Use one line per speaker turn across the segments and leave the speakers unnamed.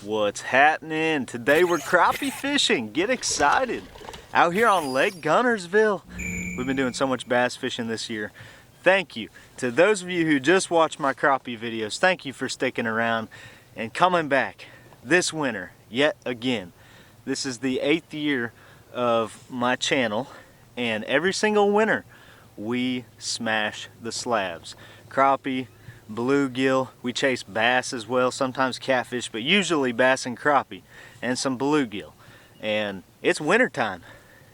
What's happening? Today we're crappie fishing. Get excited. Out here on Lake Guntersville. We've been doing so much bass fishing this year. Thank you to those of you who just watched my crappie videos. Thank you for sticking around and coming back this winter yet again. This is the 8th year of my channel, and every single winter we smash the slabs. Crappie, bluegill, we chase bass as well, sometimes catfish, but usually bass and crappie and some bluegill. And it's winter time.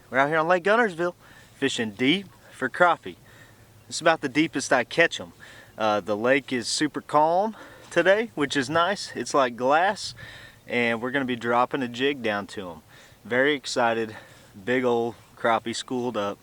We're out here on Lake Guntersville fishing deep for crappie. It's about the deepest I catch them. The lake is super calm today, which is nice. It's like glass, and we're going to be dropping a jig down to them. Very excited. Big old crappie schooled up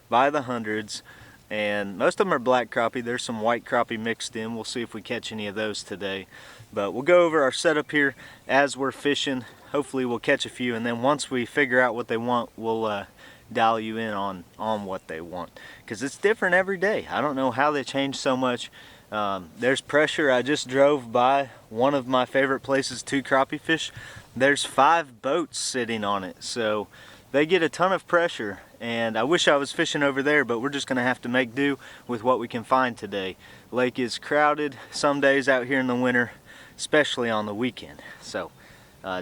by the hundreds. And most of them are black crappie. There's some white crappie mixed in. We'll see if we catch any of those today. But we'll go over our setup here as we're fishing. Hopefully we'll catch a few, and then once we figure out what they want, we'll dial you in on what they want. Because it's different every day. I don't know how they change so much. There's pressure. I just drove by one of my favorite places to crappie fish. There's 5 boats sitting on it. So they get a ton of pressure, and I wish I was fishing over there, but we're just going to have to make do with what we can find today. Lake is crowded some days out here in the winter, especially on the weekend. So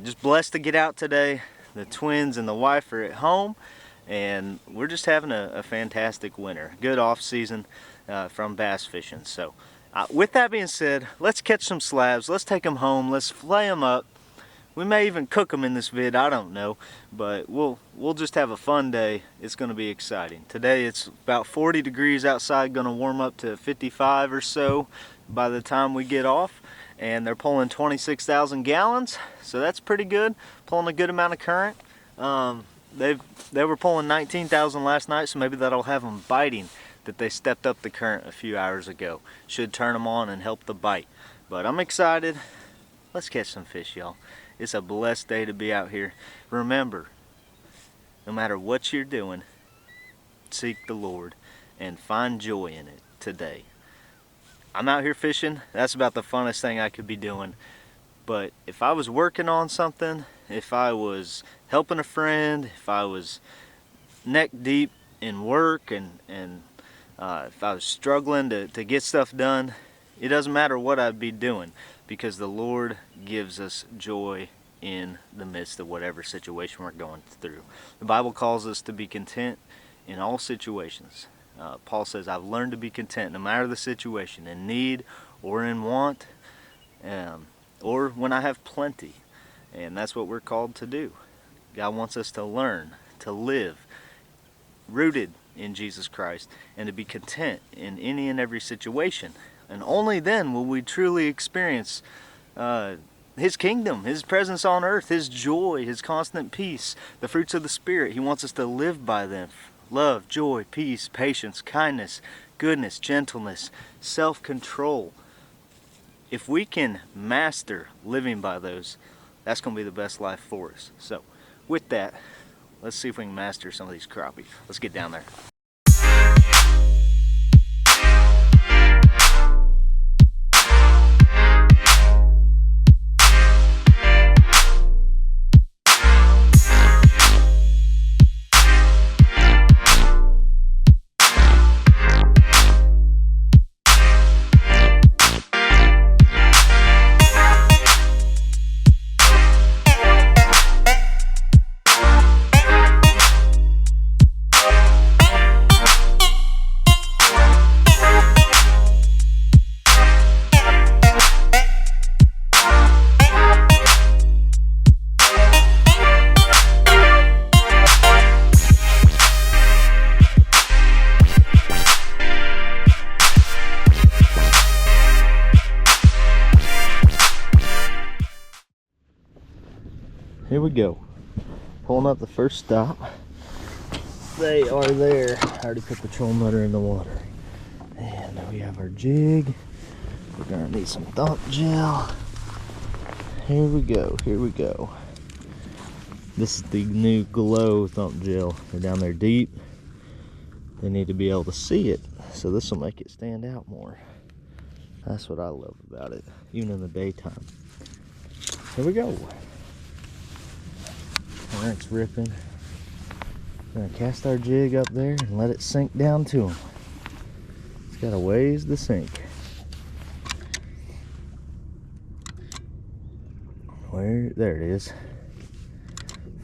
just blessed to get out today. The twins and the wife are at home, and we're just having a fantastic winter. Good off season from bass fishing. So with that being said, let's catch some slabs. Let's take them home. Let's flay them up. We may even cook them in this vid, I don't know, but we'll just have a fun day. It's going to be exciting. Today it's about 40 degrees outside, going to warm up to 55 or so by the time we get off, and they're pulling 26,000 gallons, so that's pretty good, pulling a good amount of current. They were pulling 19,000 last night, so maybe that'll have them biting, that they stepped up the current a few hours ago. Should turn them on and help the bite. But I'm excited. Let's catch some fish, y'all. It's a blessed day to be out here. Remember, no matter what you're doing, seek the Lord and find joy in it today. I'm out here fishing. That's about the funnest thing I could be doing. But if I was working on something, if I was helping a friend, if I was neck deep in work, and if I was struggling to get stuff done, it doesn't matter what I'd be doing, because the Lord gives us joy in the midst of whatever situation we're going through. The Bible calls us to be content in all situations. Paul says, I've learned to be content no matter the situation, in need or in want, or when I have plenty. And that's what we're called to do. God wants us to learn, to live rooted in Jesus Christ, and to be content in any and every situation. And only then will we truly experience His kingdom, His presence on earth, His joy, His constant peace, the fruits of the Spirit. He wants us to live by them. Love, joy, peace, patience, kindness, goodness, gentleness, self-control. If we can master living by those, that's going to be the best life for us. So with that, let's see if we can master some of these crappie. Let's get down there. Here we go. Pulling up the first stop. They are there. I already put the trolling motor in the water. And we have our jig. We're gonna need some thump gel. Here we go, here we go. This is the new glow thump gel. They're down there deep. They need to be able to see it, so this will make it stand out more. That's what I love about it, even in the daytime. Here we go. Current's ripping. We're gonna cast our jig up there and let it sink down to him. It's got a ways to sink. Where? There it is.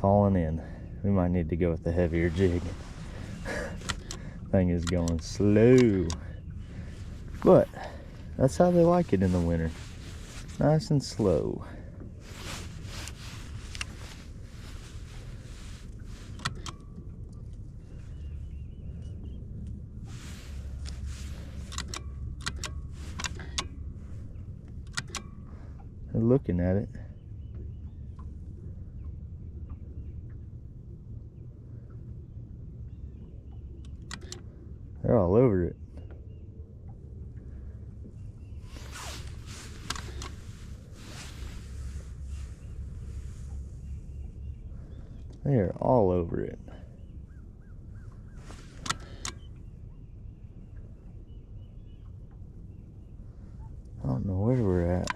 Falling in. We might need to go with the heavier jig. Thing is going slow. But that's how they like it in the winter. Nice and slow. They're looking at it. They're all over it. They are all over it. I don't know where we're at.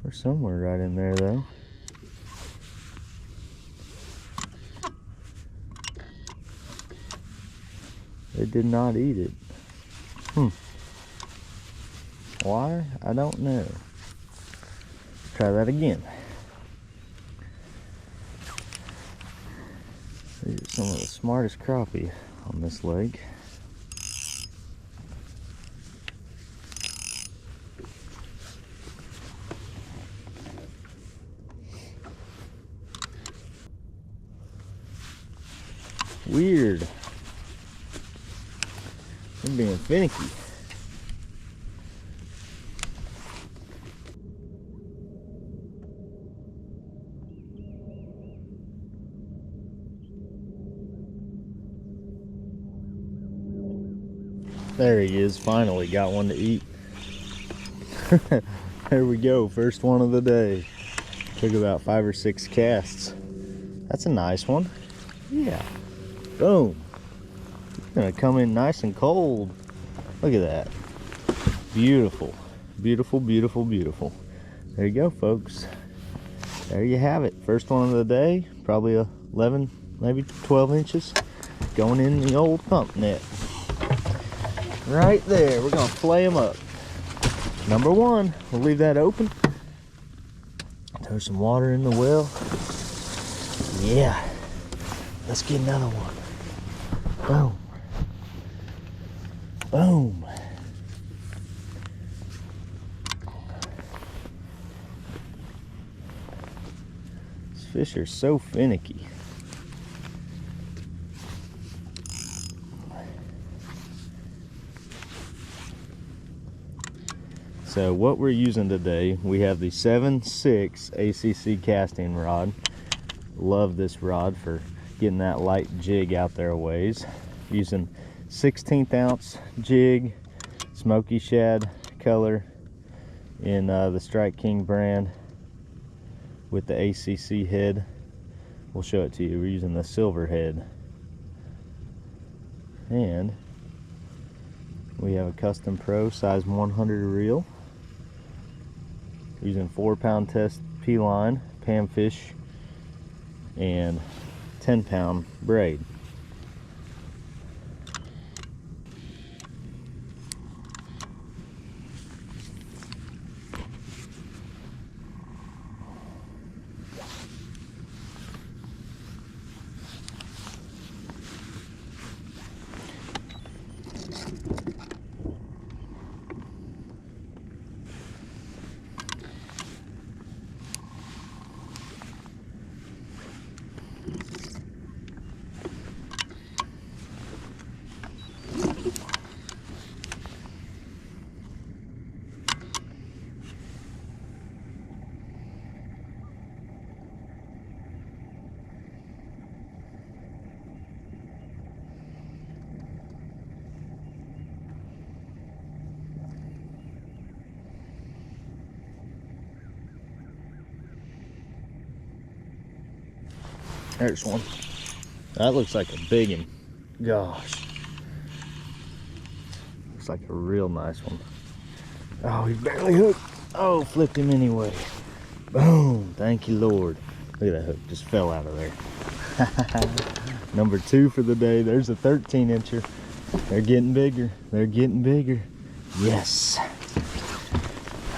We're somewhere right in there though. They did not eat it. Why? I don't know. Try that again. These are some of the smartest crappie on this lake. Weird. They're being finicky. There he is, finally got one to eat. There we go, first one of the day. Took about 5 or 6 casts. That's a nice one. Yeah. Boom. It's gonna come in nice and cold. Look at that. Beautiful. Beautiful, beautiful, beautiful. There you go, folks. There you have it. First one of the day. Probably 11, maybe 12 inches. Going in the old pump net. Right there. We're gonna flay them up. Number one. We'll leave that open. Throw some water in the well. Yeah. Let's get another one. Boom. Boom. These fish are so finicky. So what we're using today, we have the 7/6 ACC casting rod. Love this rod for getting that light jig out there a ways. Using 16th ounce jig, smoky shad color in the Strike King brand with the ACC head. We'll show it to you. We're using the silver head. And we have a Custom Pro size 100 reel. Using 4-pound test P-line, panfish, and 10-pound braid. There's one. That looks like a big one. Gosh. Looks like a real nice one. Oh, he barely hooked. Oh, flipped him anyway. Boom. Thank you, Lord. Look at that hook, just fell out of there. Number 2 for the day. There's a 13-incher. They're getting bigger. They're getting bigger. Yes.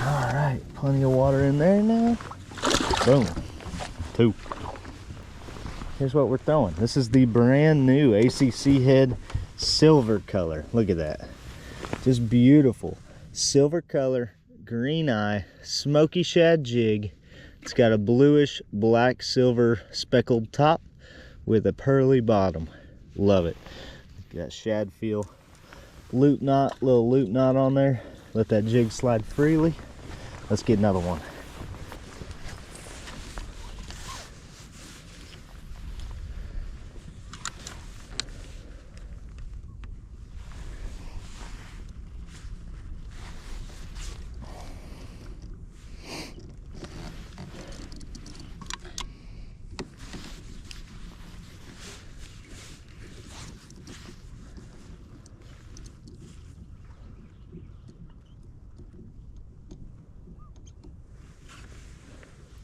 All right, plenty of water in there now. Boom. 2. Here's what we're throwing. This is the brand new ACC head silver color. Look at that. Just beautiful. Silver color, green eye, smoky shad jig. It's got a bluish black silver speckled top with a pearly bottom. Love it. Got shad feel. Loop knot, little loop knot on there. Let that jig slide freely. Let's get another one.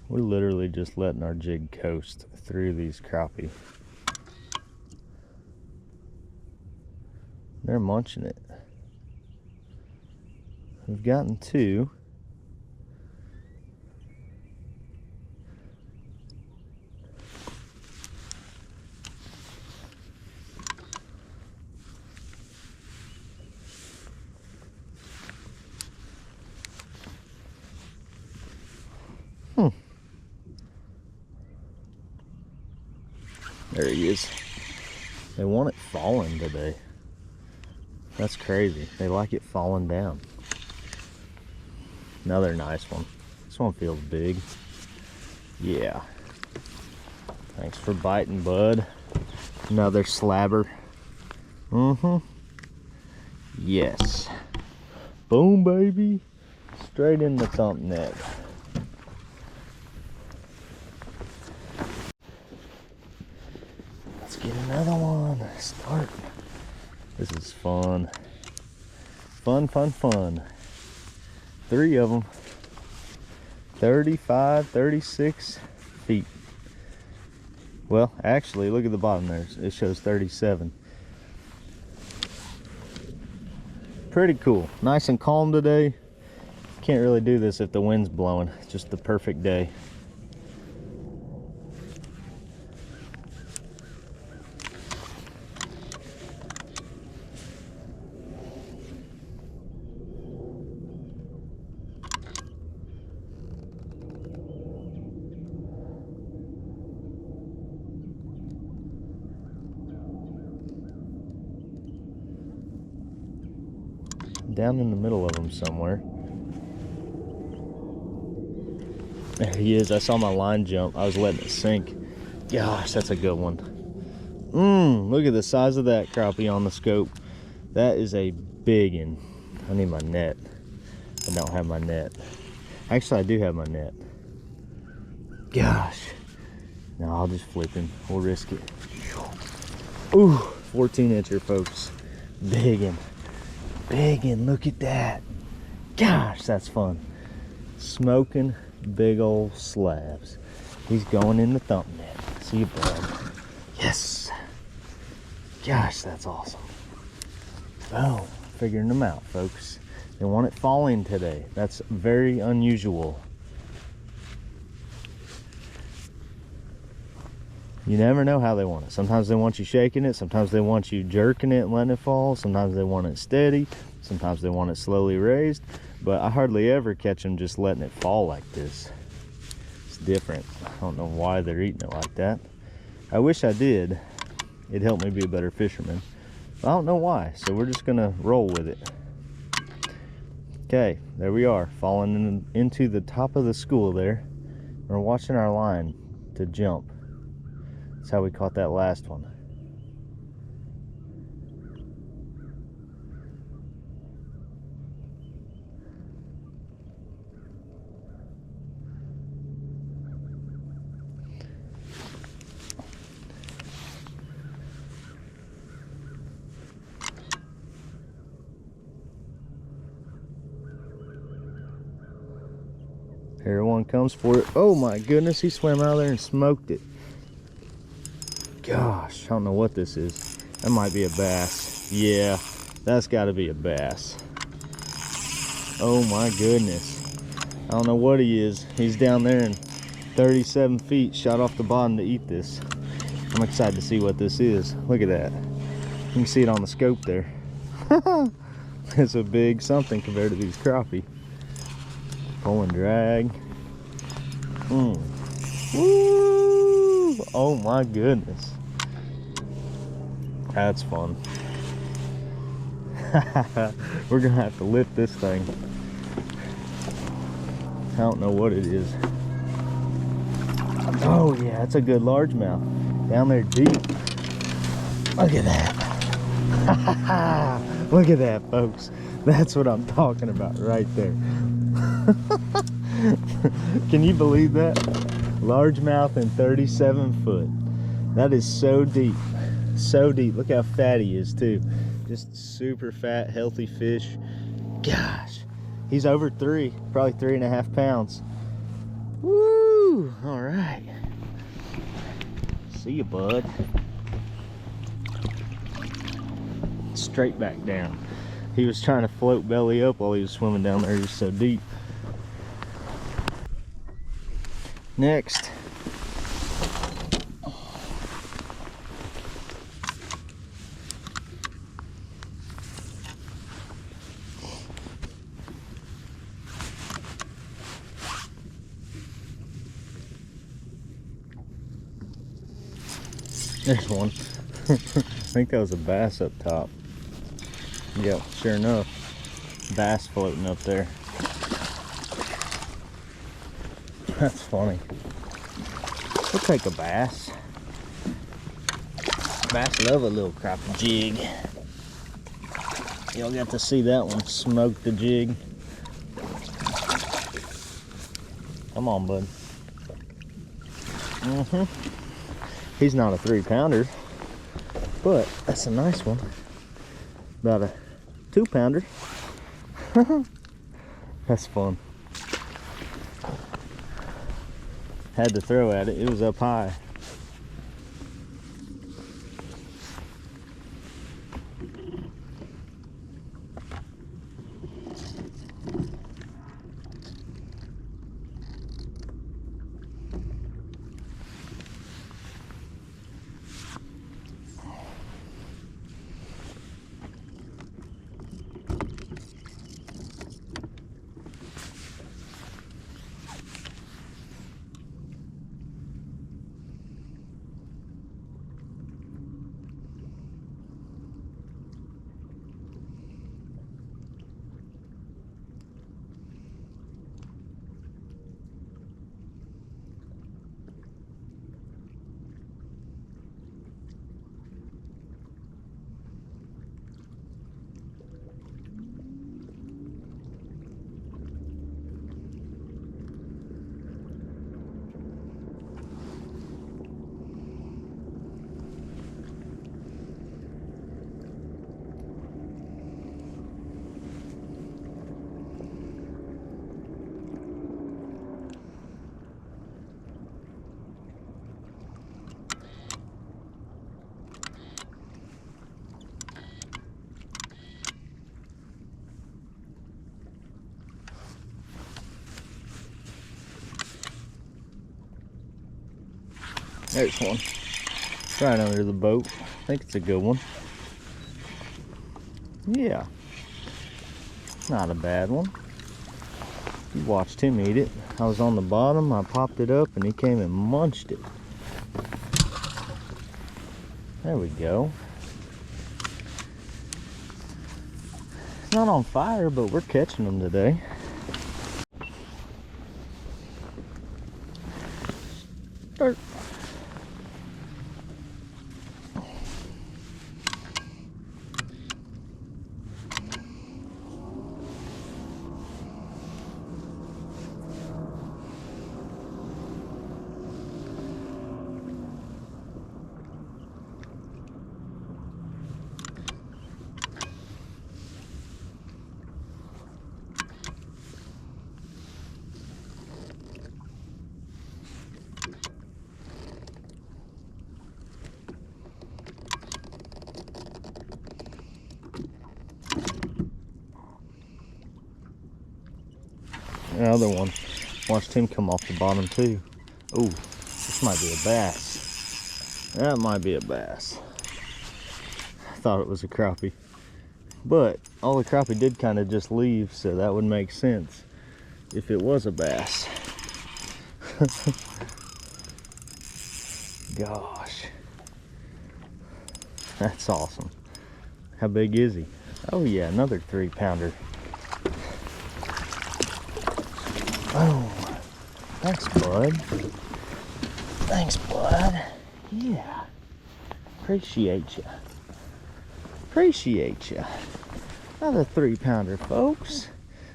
We're literally just letting our jig coast through these crappie. They're munching it. We've gotten 2. There he is. They want it falling today. That's crazy. They like it falling down. Another nice one. This one feels big. Yeah. Thanks for biting, bud. Another slabber. Yes. Boom, baby. Straight in the thump net. Get another one. Start. This is fun. Fun, fun, fun. 3 of them. 35, 36 feet. Well, actually, look at the bottom there. It shows 37. Pretty cool. Nice and calm today. Can't really do this if the wind's blowing. It's just the perfect day. Down in the middle of them somewhere. There he is. I saw my line jump. I was letting it sink. Gosh, that's a good one. Look at the size of that crappie on the scope. That is a big one. I need my net. I don't have my net. Actually, I do have my net. Gosh. No, I'll just flip him. We'll risk it. Ooh, 14-incher, folks. Big one. Big one, look at that. Gosh, that's fun. Smoking big old slabs. He's going in the thump net. See you, bud. Yes. Gosh, that's awesome. Boom. Figuring them out, folks. They want it falling today. That's very unusual. You never know how they want it. Sometimes they want you shaking it. Sometimes they want you jerking it and letting it fall. Sometimes they want it steady. Sometimes they want it slowly raised. But I hardly ever catch them just letting it fall like this. It's different. I don't know why they're eating it like that. I wish I did. It'd help me be a better fisherman. I don't know why. So we're just going to roll with it. Okay, there we are. Falling into the top of the school there. We're watching our line to jump. That's how we caught that last one. Everyone comes for it. Oh my goodness, he swam out there and smoked it. Gosh, I don't know what this is. That might be a bass. Yeah, that's got to be a bass. Oh my goodness. I don't know what he is. He's down there in 37 feet, shot off the bottom to eat this. I'm excited to see what this is. Look at that. You can see it on the scope there. It's a big something compared to these crappie. Pull and drag. Woo! Oh my goodness. That's fun. We're gonna have to lift this thing. I don't know what it is. Oh yeah, it's a good largemouth. Down there deep. Look at that. Look at that, folks. That's what I'm talking about right there. Can you believe that? Largemouth and 37 foot. That is so deep. So deep. Look how fat he is too. Just super fat, healthy fish. Gosh. He's over 3, probably 3.5 pounds. Woo! All right. See you, bud. Straight back down. He was trying to float belly up while he was swimming down there. He was so deep. Next. There's one. I think that was a bass up top. Yeah, sure enough. Bass floating up there. That's funny. We'll take a bass. Bass love a little crappie jig. Y'all got to see that one smoke the jig. Come on, bud. He's not a 3-pounder, but that's a nice one. About a 2-pounder. That's fun. Had to throw at it. It was up high. There's one. Right under the boat. I think it's a good one. Yeah. Not a bad one. You watched him eat it. I was on the bottom, I popped it up, and he came and munched it. There we go. Not on fire, but we're catching them today. Dirt. Another one. Watched him come off the bottom too. Oh, this might be a bass. That might be a bass. I thought it was a crappie. But all the crappie did kind of just leave, so that would make sense if it was a bass. Gosh. That's awesome. How big is he? Oh yeah, another 3-pounder. Oh, thanks, bud. Thanks, bud. Yeah. Appreciate you. Appreciate you. Another 3-pounder, folks.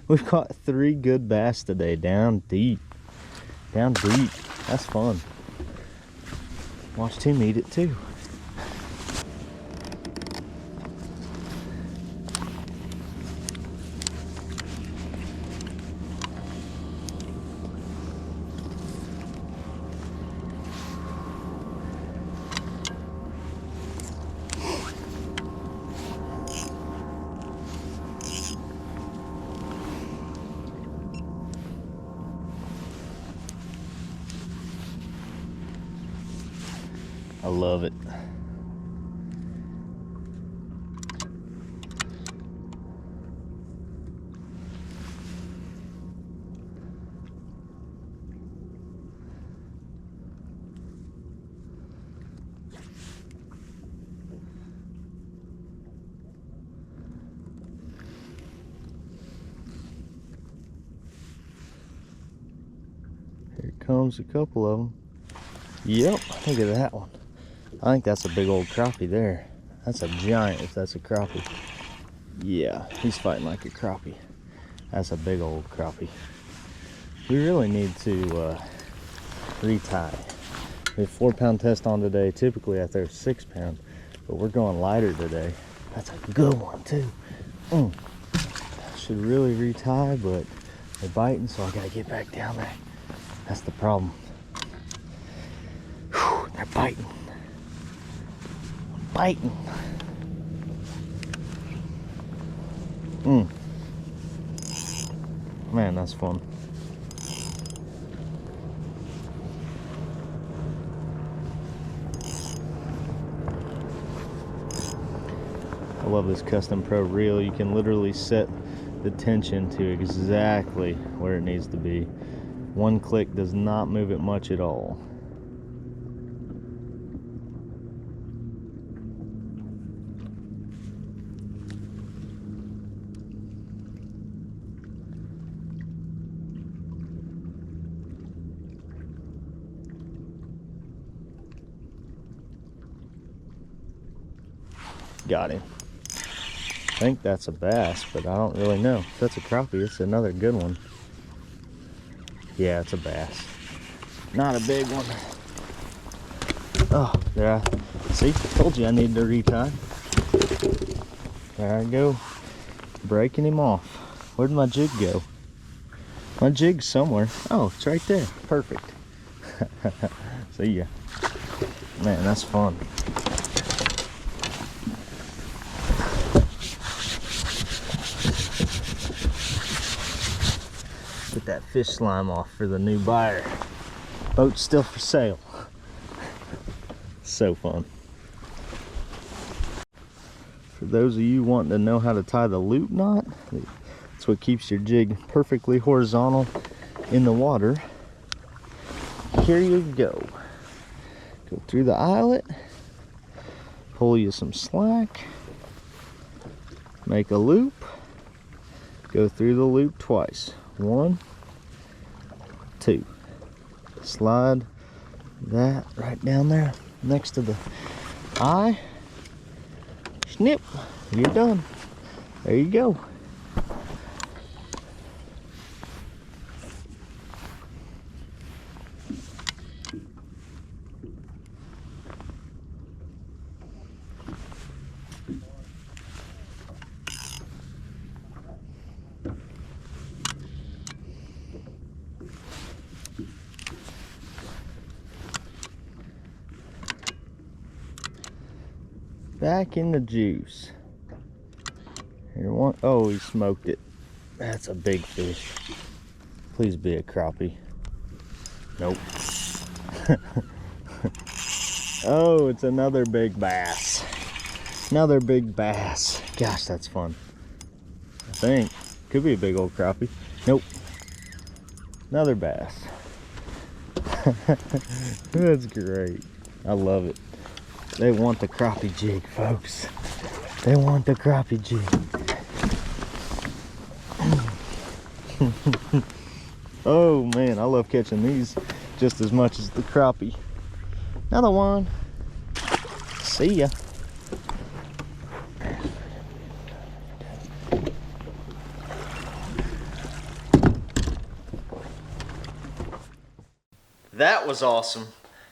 We've caught 3 good bass today, down deep. Down deep. That's fun. Watched him eat it too. I love it. Here comes a couple of them. Yep, look at that one. I think that's a big old crappie there. That's a giant if that's a crappie. Yeah, he's fighting like a crappie. That's a big old crappie. We really need to retie. We have 4-pound test on today. Typically I throw 6-pound, but we're going lighter today. That's a good one too. Should really retie, but they're biting, so I gotta get back down there. That's the problem. Whew, they're biting. Biting. Man, that's fun. I love this Custom Pro reel. You can literally set the tension to exactly where it needs to be. One click does not move it much at all. Got him. I think that's a bass, but I don't really know. If that's a crappie, it's another good one. Yeah, it's a bass. Not a big one. Oh, there. See, told you I needed to retie. There I go. Breaking him off. Where'd my jig go? My jig's somewhere. Oh, it's right there. Perfect. See ya. Man, that's fun. Get that fish slime off for the new buyer. Boat's still for sale. So fun. For those of you wanting to know how to tie the loop knot, that's what keeps your jig perfectly horizontal in the water. Here you go. Go through the eyelet, pull you some slack, make a loop, go through the loop twice. 1, 2. Slide that right down there next to the eye. Snip. You're done. There you go. Back in the juice. Here one. Oh, he smoked it. That's a big fish. Please be a crappie. Nope. Oh, it's another big bass. Another big bass. Gosh, that's fun. I think. Could be a big old crappie. Nope. Another bass. That's great. I love it. They want the crappie jig, folks. They want the crappie jig. Oh man, I love catching these just as much as the crappie. Another one. See ya. That was awesome.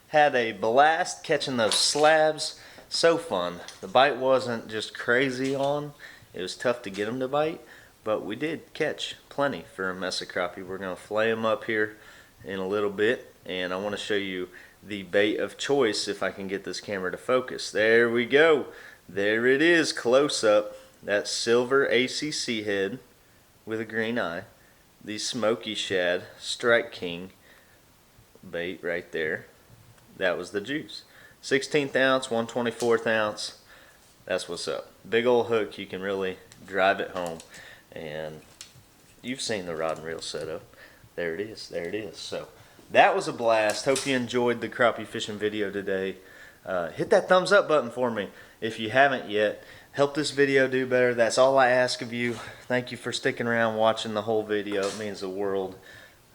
Had a blast catching those slabs. So fun. The bite wasn't just crazy on. It was tough to get them to bite, but we did catch plenty for a mess of crappie. We're going to fillet them up here in a little bit, and I want to show you the bait of choice if I can get this camera to focus. There we go. There it is, close up. That silver ACC head with a green eye. The smoky shad Strike King bait right there. That was the juice. 16th ounce, 1/24 ounce. That's what's up. Big old hook, you can really drive it home. And you've seen the rod and reel setup. There it is, there it is. So that was a blast. Hope you enjoyed the crappie fishing video today. Hit that thumbs up button for me if you haven't yet. Help this video do better. That's all I ask of you. Thank you for sticking around watching the whole video. It means the world.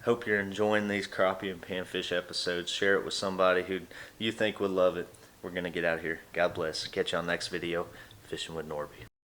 Hope you're enjoying these crappie and panfish episodes. Share it with somebody who you think would love it. We're going to get out of here. God bless. Catch you on the next video. Fishing with Norby.